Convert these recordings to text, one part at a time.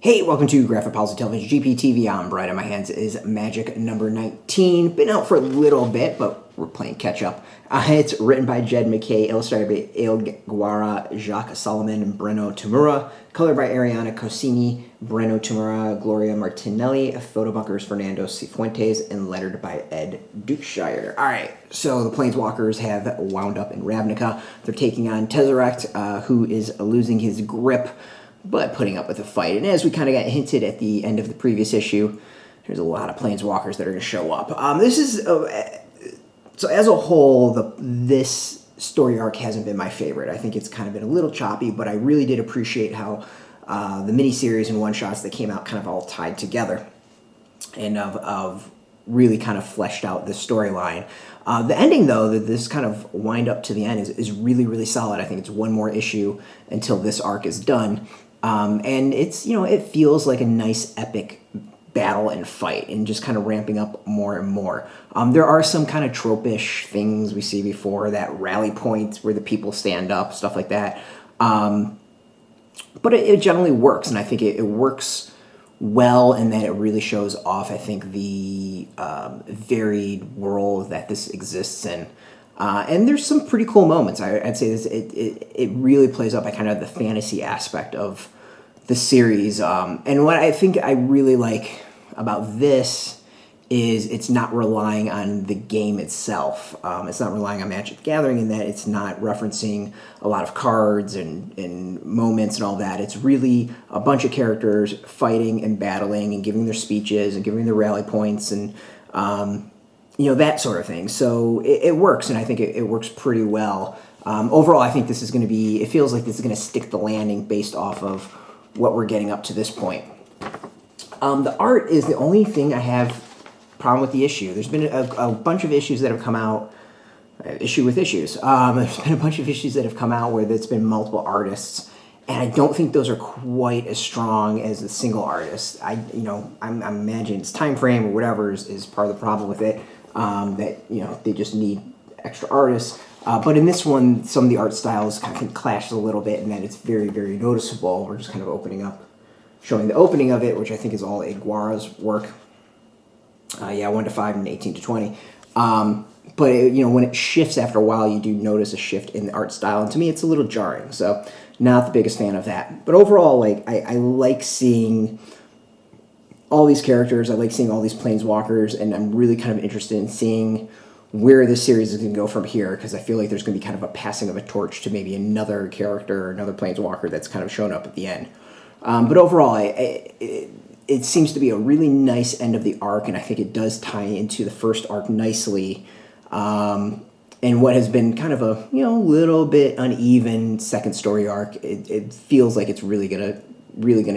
Hey, welcome to Graphic Policy Television GPTV. I'm Breno. In my hands is Magic number 19. Been out for a little bit, but we're playing catch up. It's written by Jed MacKay, illustrated by Guara, Jacques, Salomon, and Breno, Tamura. Colored by Arianna, Consonni, Breno, Tamura, Gloria, Martinelli. Photo bunkers, Fernando, Sifuentes, and lettered by Dukeshire. Alright, so the Planeswalkers have wound up in Ravnica. They're taking on Tezzeret, who is losing his grip, but putting up with the fight. And as we kind of got hinted at the end of the previous issue, there's a lot of Planeswalkers that are going to show up. This is... so as a whole, this story arc hasn't been my favorite. I think it's kind of been a little choppy, but I really did appreciate how the miniseries and one-shots that came out kind of all tied together and of really kind of fleshed out the storyline. The ending, though, that this kind of wind up to the end is really, really solid. I think it's one more issue until this arc is done. And it's, it feels like a nice epic battle and fight and just kind of ramping up more and more. There are some kind of trope-ish things we see before, that rally point where the people stand up, stuff like that. But it generally works, and I think it works well in that it really shows off, I think, the varied world that this exists in. And there's some pretty cool moments. I'd say this, it really plays up kind of the fantasy aspect of the series. And what I think I really like about this is it's not relying on the game itself. It's not relying on Magic the Gathering in that it's not referencing a lot of cards and moments and all that. It's really a bunch of characters fighting and battling and giving their speeches and giving their rally points and that sort of thing. So it works, and I think it works pretty well. Overall, I think this is going to be, it feels like this is going to stick the landing based off of what we're getting up to this point. The art is the only thing I have problem with the issue. There's been a bunch of issues that have come out, issue with issues. There's been a bunch of issues that have come out where there's been multiple artists, and I don't think those are quite as strong as a single artist. I'm imagining it's time frame or whatever is part of the problem with it. That they just need extra artists. But in this one, some of the art styles kind of clash a little bit, and that it's very, very noticeable. We're just kind of showing the opening of it, which I think is all Guara's work. 1 to 5 and 18 to 20. But when it shifts after a while, you do notice a shift in the art style, and to me, it's a little jarring. So, not the biggest fan of that. But overall, I like seeing all these characters. I like seeing all these Planeswalkers, and I'm really kind of interested in seeing where this series is going to go from here, because I feel like there's going to be kind of a passing of a torch to maybe another character or another Planeswalker that's kind of shown up at the end. But overall, it seems to be a really nice end of the arc, and I think it does tie into the first arc nicely. And what has been kind of a little bit uneven second story arc, it feels like it's really gonna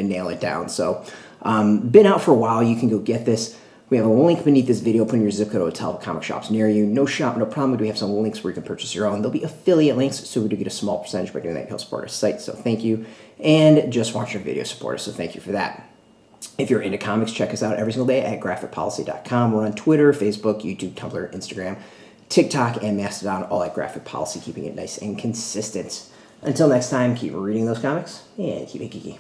nail it down. So, been out for a while. You can go get this. We have a link beneath this video. Put in your zip code to tell comic shops near you. No shop, no problem. We do have some links where you can purchase your own. There'll be affiliate links, so we do get a small percentage by doing that to help support our site. So thank you. And just watch our video support us, so thank you for that. If you're into comics, check us out every single day at graphicpolicy.com. We're on Twitter, Facebook, YouTube, Tumblr, Instagram, TikTok, and Mastodon, all at Graphic Policy, keeping it nice and consistent. Until next time, keep reading those comics and keep it geeky.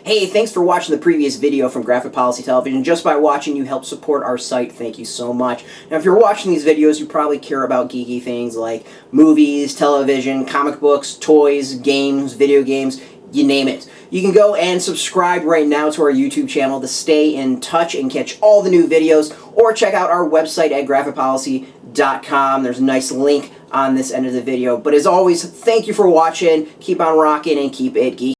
Hey, thanks for watching the previous video from Graphic Policy Television. Just by watching, you help support our site. Thank you so much. Now, if you're watching these videos, you probably care about geeky things like movies, television, comic books, toys, games, video games, you name it. You can go and subscribe right now to our YouTube channel to stay in touch and catch all the new videos, or check out our website at graphicpolicy.com. There's a nice link on this end of the video. But as always, thank you for watching. Keep on rocking and keep it geeky.